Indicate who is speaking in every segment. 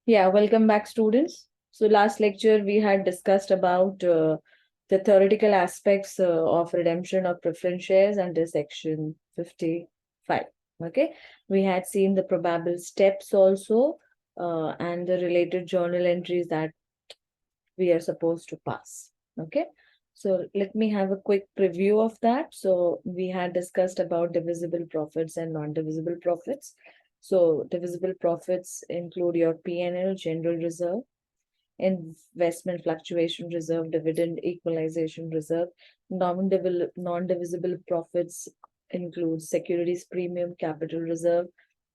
Speaker 1: Yeah, welcome back, students. So last lecture we had discussed about the theoretical aspects of redemption of preference shares under section 55. Okay, we had seen the probable steps also and the related journal entries that we are supposed to pass. Okay, so let me have a quick preview of that. So we had discussed about divisible profits and non-divisible profits. So divisible profits include your P&L, general reserve, investment fluctuation reserve, dividend equalization reserve. Non-divisible profits include securities premium, capital reserve,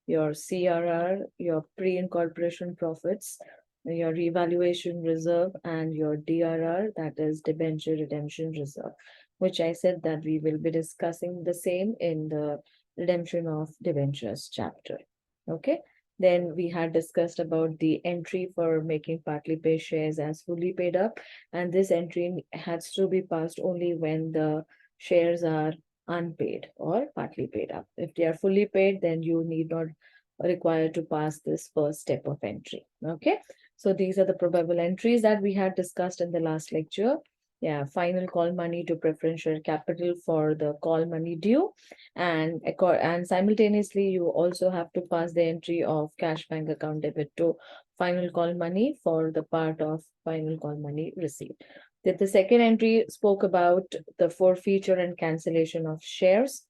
Speaker 1: your CRR, your pre-incorporation profits, your revaluation reserve, and your DRR, that is debenture redemption reserve, which I said that we will be discussing the same in the redemption of debentures chapter. Okay. Then we had discussed about the entry for making partly paid shares as fully paid up, and this entry has to be passed only when the shares are unpaid or partly paid up. If they are fully paid, then you need not require to pass this first step of entry. Okay, so these are the probable entries that we had discussed in the last lecture. Yeah, final call money to preferential capital for the call money due, and simultaneously you also have to pass the entry of cash bank account debit to final call money for the part of final call money received. The second entry spoke about the forfeiture and cancellation of shares.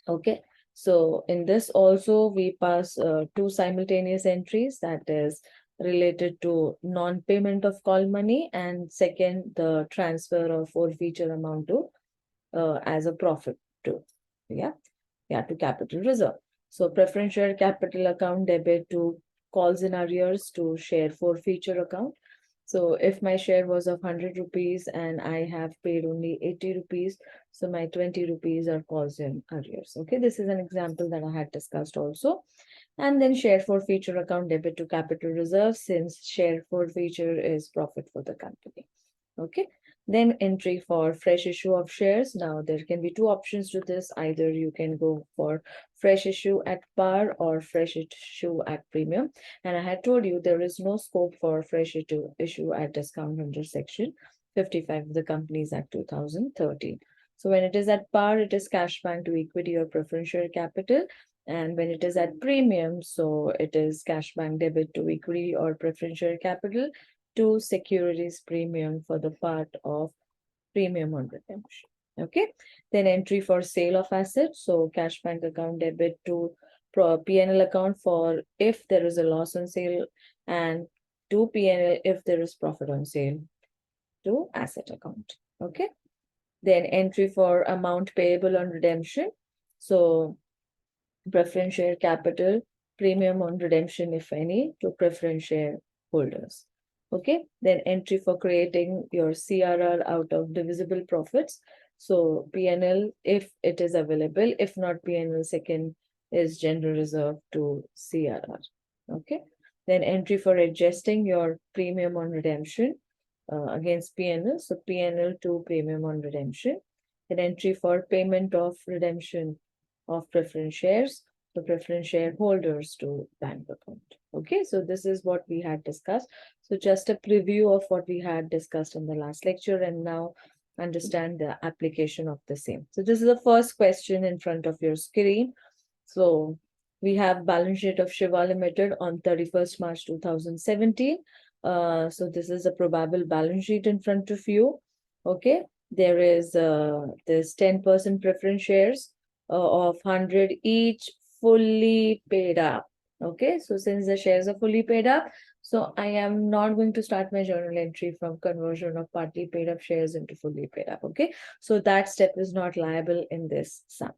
Speaker 1: Okay, so in this also we pass two simultaneous entries, that is related to non-payment of call money, and second the transfer of forfeiture amount to as a profit to to capital reserve. So preferential capital account debit to calls in arrears to share forfeiture account. So if my share was of 100 rupees and I have paid only 80 rupees, so my 20 rupees are calls in arrears. Okay, this is an example that I had discussed also. And then share forfeiture account debit to capital reserve, since share forfeiture is profit for the company. Okay, then entry for fresh issue of shares. Now there can be two options to this. Either you can go for fresh issue at par or fresh issue at premium. And I had told you there is no scope for fresh issue at discount under section 55 of the Companies Act 2013. So when it is at par, it is cash bank to equity or preferential capital. And when it is at premium, so it is cash bank debit to equity or preferential capital to securities premium for the part of premium on redemption. Okay, then entry for sale of assets. So cash bank account debit to P&L account for if there is a loss on sale, and to P&L if there is profit on sale to asset account. Okay, then entry for amount payable on redemption. So preference share capital premium on redemption, if any, to preference share holders. Okay, then entry for creating your CRR out of divisible profits. So PNL if it is available, if not PNL, second is general reserve to CRR. Okay, then entry for adjusting your premium on redemption against PNL. So PNL to premium on redemption. Then entry for payment of redemption of preference shares, the preference shareholders to bank account. Okay, so this is what we had discussed. So just a preview of what we had discussed in the last lecture, and now understand the application of the same. So this is the first question in front of your screen. So we have balance sheet of Shiva Limited on 31st March 2017. So this is a probable balance sheet in front of you. Okay, there is this 10% preference shares of 100 each, fully paid up. Okay, so since the shares are fully paid up, so I am not going to start my journal entry from conversion of partly paid up shares into fully paid up. Okay, so that step is not liable in this sum.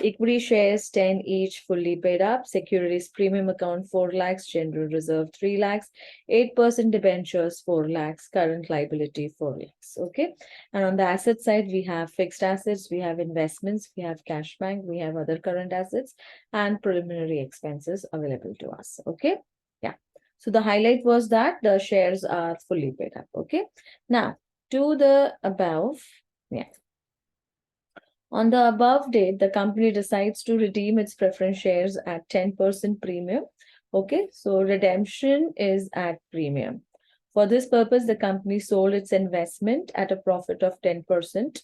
Speaker 1: Equity shares 10 each, fully paid up. Securities premium account 4 lakhs, general reserve 3 lakhs, 8% debentures 4 lakhs, current liability 4 lakhs. Okay. And on the asset side, we have fixed assets, we have investments, we have cash bank, we have other current assets and preliminary expenses available to us. Okay. Yeah. So the highlight was that the shares are fully paid up. Okay. Now to the above. Yeah. On the above date, the company decides to redeem its preference shares at 10% premium Okay, so redemption is at premium. For this purpose, the company sold its investment at a profit of 10%.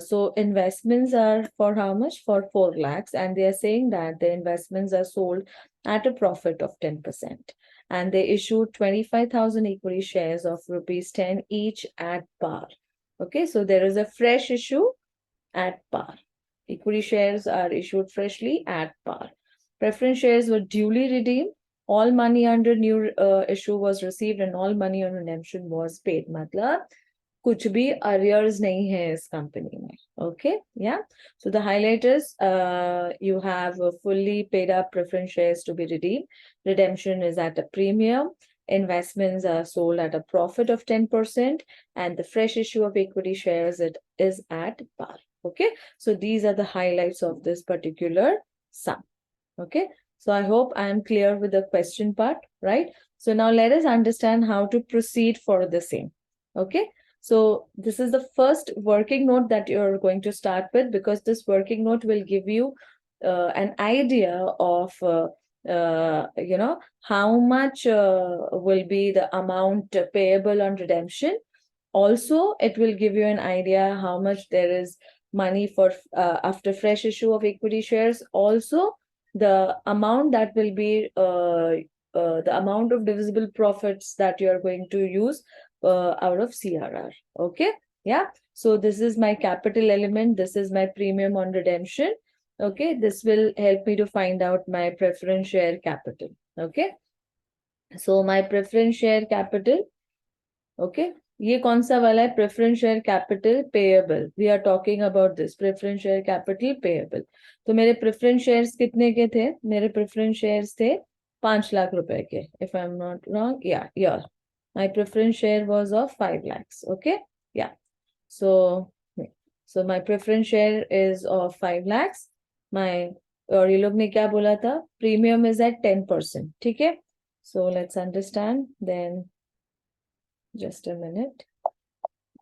Speaker 1: So investments are for how much? For 4 lakhs. And they are saying that the investments are sold at a profit of 10%. And they issued 25,000 equity shares of rupees 10 each at par. Okay, so there is a fresh issue at par. Equity shares are issued freshly at par. Preference shares were duly redeemed. All money under new issue was received and all money on redemption was paid. मतलब कुछ भी arrears नहीं है इस company में. Okay, yeah. So the highlight is you have fully paid up preference shares to be redeemed. Redemption is at a premium. Investments are sold at a profit of 10%, and the fresh issue of equity shares is at par. Okay, so these are the highlights of this particular sum. Okay, so I hope I am clear with the question part, right? So now let us understand how to proceed for the same. Okay, so this is the first working note that you're going to start with, because this working note will give you an idea of how much will be the amount payable on redemption. Also, it will give you an idea how much there is money for after fresh issue of equity shares. Also, the amount that will be the amount of divisible profits that you are going to use out of CRR. Okay, yeah. So this is my capital element. This is my premium on redemption. Okay, this will help me to find out my preference share capital. Okay, so my preference share capital. Okay, ये कौन सा वाला है? Preference share capital payable. We are talking about this preference share capital payable. तो मेरे preference shares कितने के थे? मेरे प्रेफरेंस शेयर्स थे 5 लाख रुपए के. If I am not wrong, yeah my preference share was of 5 lakhs. Okay, yeah. So my preference share is of 5 lakhs. My, और ये लोग ने क्या बोला था? Premium is at 10%. ठीक है, so let's understand then. Just a minute.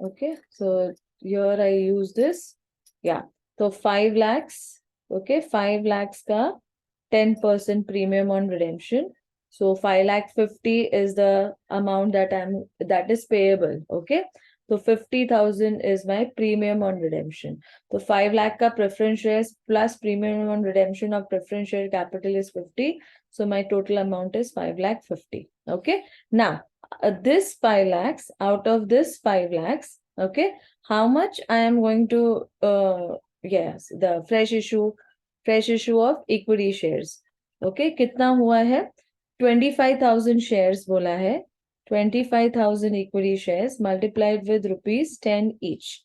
Speaker 1: Okay, so here I use this. Yeah, so 5 lakhs. Okay, 5 lakhs ka 10% premium on redemption. So 5 lakh 50 is the amount that is payable. Okay, so 50,000 is my premium on redemption. So 5 lakh ka preference shares plus premium on redemption of preference share capital is 50. So my total amount is 5 lakh 50. Okay, now this 5 lakhs, out of this 5 lakhs, okay, how much I am going to yes, the fresh issue of equity shares. Okay, कितना हुआ है? 25,000 shares बोला है. 25,000 equity shares multiplied with rupees 10 each.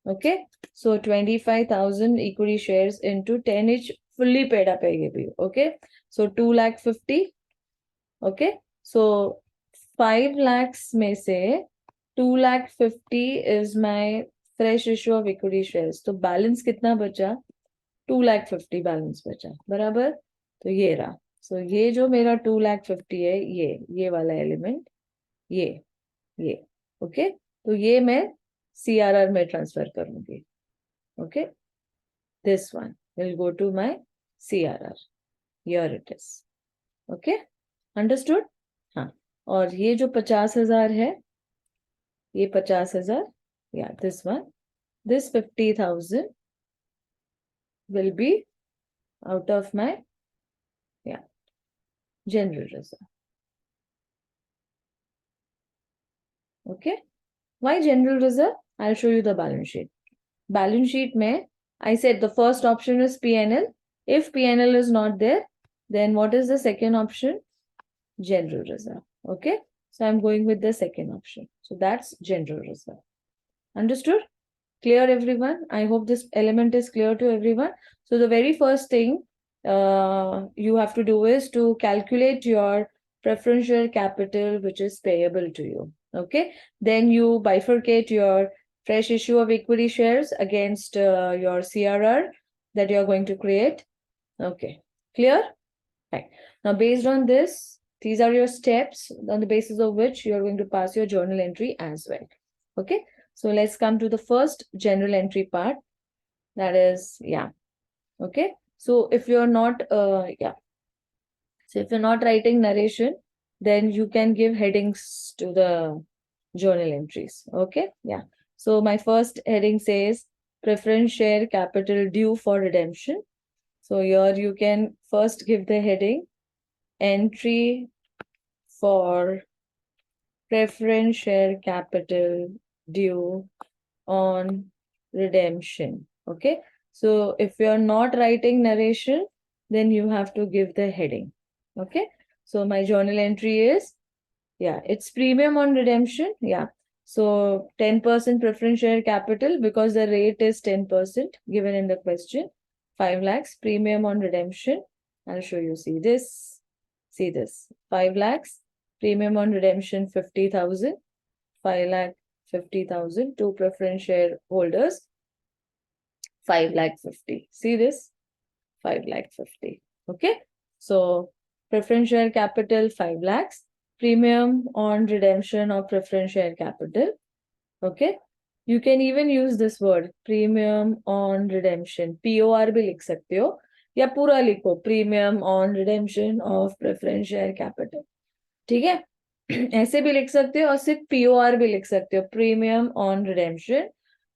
Speaker 1: Okay, so 25,000 equity shares into 10 each, fully paid up है. Okay, so 2 lakh 50. Okay, so 5 lakhs में से 2 lakh 50 is my fresh issue of equity shares. तो balance कितना बचा? 2 lakh 50 balance बचा. बराबर, तो ये रहा. सो ये जो मेरा 2 lakh 50 है, ये वाला एलिमेंट, ये ओके, तो ये मैं CRR में ट्रांसफर करूंगी. Okay, this one will go to my CRR. Here it is. Okay, understood? हाँ, और ये जो 50,000 है, ये 50,000, या this one, this 50,000 will be out of my general reserve. Okay, why general reserve? I'll show you the balance sheet. Balance sheet mein, I said the first option is P&L. If P&L is not there, then what is the second option? General reserve. Okay, so I'm going with the second option. So that's general reserve. Understood? Clear, everyone? I hope this element is clear to everyone. So the very first thing you have to do is to calculate your preferential capital which is payable to you. Okay, then you bifurcate your fresh issue of equity shares against your CRR that you are going to create. Okay, clear? Right. Now, based on this, these are your steps on the basis of which you are going to pass your journal entry as well. Okay, so let's come to the first general entry part. That is, okay. So if you're not, so So if you're not writing narration, then you can give headings to the journal entries. Okay. Yeah. So my first heading says preference share capital due for redemption. So here you can first give the heading entry for preference share capital due on redemption. Okay. So if you're not writing narration, then you have to give the heading. Okay. So my journal entry is, yeah, it's premium on redemption. Yeah. So 10% preference share capital because the rate is 10% given in the question. 5 lakhs premium on redemption. I'll show you. See this. See this. 5 lakhs premium on redemption 50,000. 5 lakh 50,000 to preference share holders. 5 lakh 50. See this? 5 lakh 50. Okay. So preference share capital 5 lakhs. Premium on redemption of preference share capital. Okay. You can even use this word premium on redemption. POR भी लिख सकते हो या पूरा लिखो premium on redemption of preference share capital. ठीक है. ऐसे भी लिख सकते हो और सिर्फ POR भी लिख सकते हो premium on redemption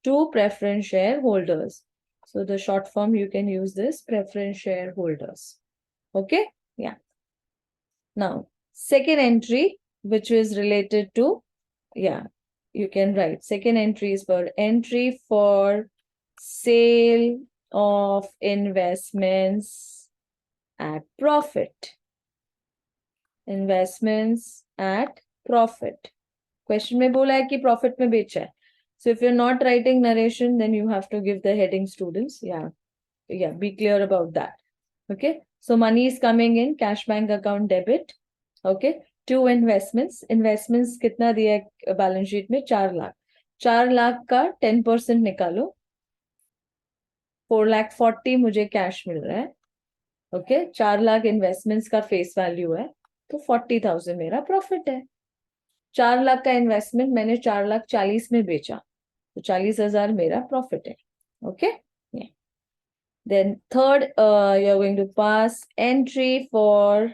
Speaker 1: to preference share holders. So the short form you can use this preference share holders. Okay. Yeah. Now, second entry, which is related to, yeah, you can write. Second entry is for entry for sale of investments at profit. Investments at profit. Question में बोला है कि profit में बेचा है. So if you're not writing narration, then you have to give the heading, students. Yeah. Yeah, be clear about that. Okay. So money is coming in, cash bank account debit. Okay. Two investments. Investments कितना दिया है balance sheet में? 4 लाख. 4 लाख का 10% निकालो. 4 लाख 40 मुझे cash मिल रहा है. Okay. 4 lakh investments का फेस वैल्यू है, तो 40,000 मेरा प्रॉफिट है. 4 लाख का इन्वेस्टमेंट मैंने 4 लाख 40 में बेचा, तो 40,000 मेरा प्रॉफिट है. Okay. Then third, you're going to pass entry for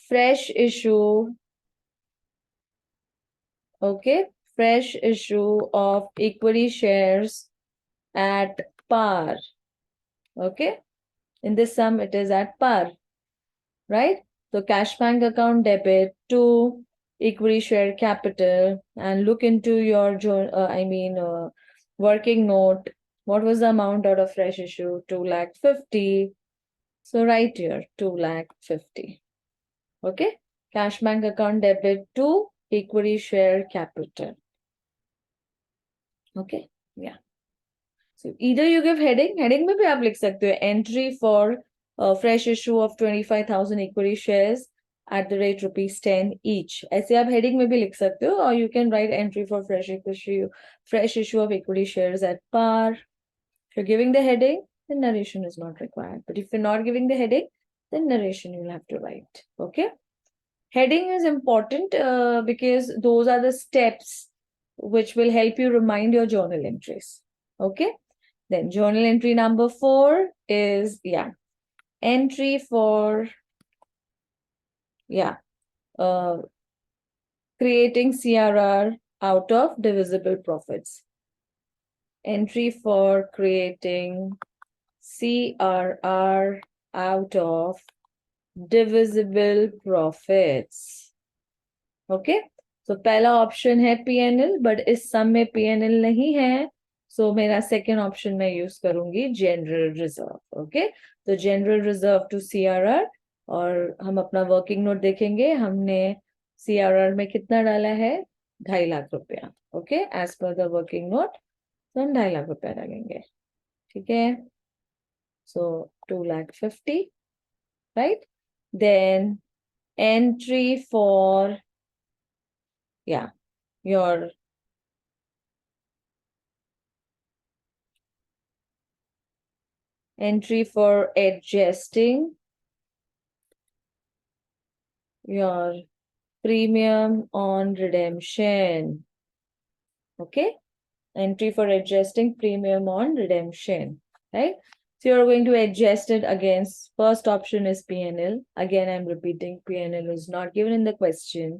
Speaker 1: fresh issue. Okay. Fresh issue of equity shares at par. Okay. In this sum, it is at par. Right? So cash bank account debit to equity share capital, and look into your, working note. What was the amount out of fresh issue? 2 lakh 50. So write here 2 lakh 50. Okay. Cash bank account debit to equity share capital. Okay. Yeah. So either you give heading में भी आप लिख सकते हो entry for fresh issue of 25,000 equity shares at the rate ₹10 each. ऐसे आप heading में भी लिख सकते हो, or you can write entry for fresh issue of equity shares at par. If you're giving the heading, then narration is not required. But if you're not giving the heading, then narration you'll have to write. Okay. Heading is important because those are the steps which will help you remind your journal entries. Okay. Then journal entry number 4 is, yeah, entry for, yeah, creating CRR out of divisible profits. Entry for creating CRR out of divisible profits. Okay. So पहला option है PNL, but इस सम में PNL नहीं है, सो मेरा second option मैं use करूंगी general reserve. Okay. तो जनरल रिजर्व टू CRR, और हम अपना वर्किंग नोट देखेंगे. हमने CRR में कितना डाला है? 2.5 लाख रुपया. Okay. As per the working note, तो हम 2.5 लाख रुपया डालेंगे. ठीक है. सो 2 lakh 50, right? Then entry for, yeah, your entry for adjusting your premium on redemption. Okay. Entry for adjusting premium on redemption, right? So you're going to adjust it against, first option is P&L. Again, I'm repeating, P&L is not given in the question.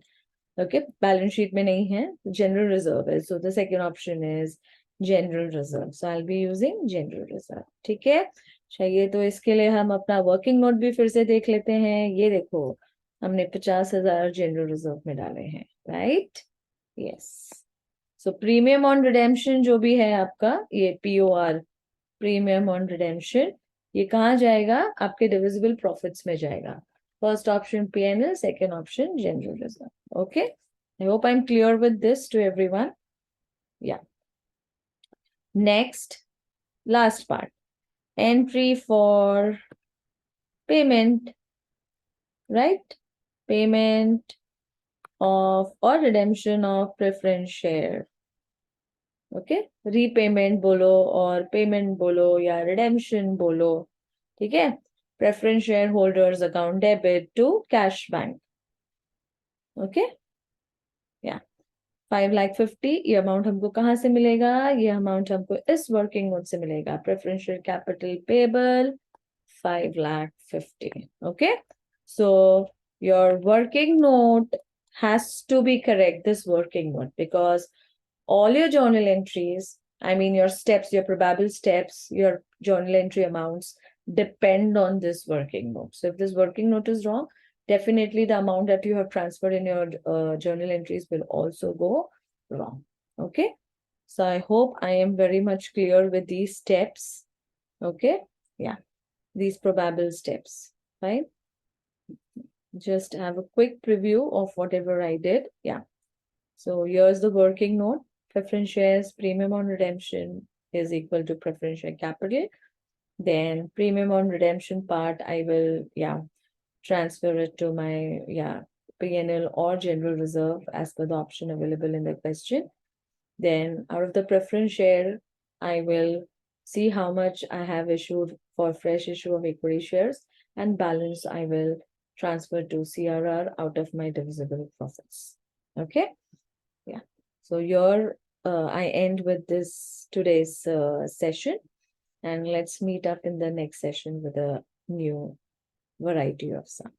Speaker 1: Okay, balance sheet में नहीं है, general reserve है. So the second option is general reserve. So I'll be using general reserve. ठीक है, चाहिए तो इसके लिए हम अपना वर्किंग नोट भी फिर से देख लेते हैं. ये देखो, हमने 50,000 जनरल रिजर्व में डाले हैं, right? Yes. So premium on redemption जो भी है आपका, ये POR, प्रीमियम ऑन रिडेम्पशन, ये कहाँ जाएगा? आपके डिविजिबल प्रॉफिट्स में जाएगा. First option P&L, second option general reserve. Okay. I hope I'm clear with this to everyone. Yeah. Next, last part. Entry for payment, right? Payment of or redemption of preference share. Okay. Repayment बोलो और payment बोलो या redemption बोलो. ठीक है. Preference shareholders account debit to cash bank. Okay. Yeah. 5,50,000 ये amount हमको कहाँ से मिलेगा? ये अमाउंट हमको इस वर्किंग नोट से मिलेगा. Preferential capital payable 5,50,000. Okay, so your working note has to be correct, this working note, because all your journal entries, I mean your steps, your probable steps, your journal entry amounts depend on this working note. So if this working note is wrong, definitely the amount that you have transferred in your journal entries will also go wrong. Okay, so I hope I am very much clear with these steps. Okay, yeah, these probable steps. Fine. Just have a quick preview of whatever I did. Yeah. So here's the working note. Preference shares, premium on redemption is equal to preference share capital. Then premium on redemption part, I will, transfer it to my, P&L or general reserve as per the option available in the question. Then out of the preference share, I will see how much I have issued for fresh issue of equity shares, and balance I will transfer to CRR out of my divisible profits. Okay. Yeah. So here I end with this today's session, and let's meet up in the next session with a new variety of sum.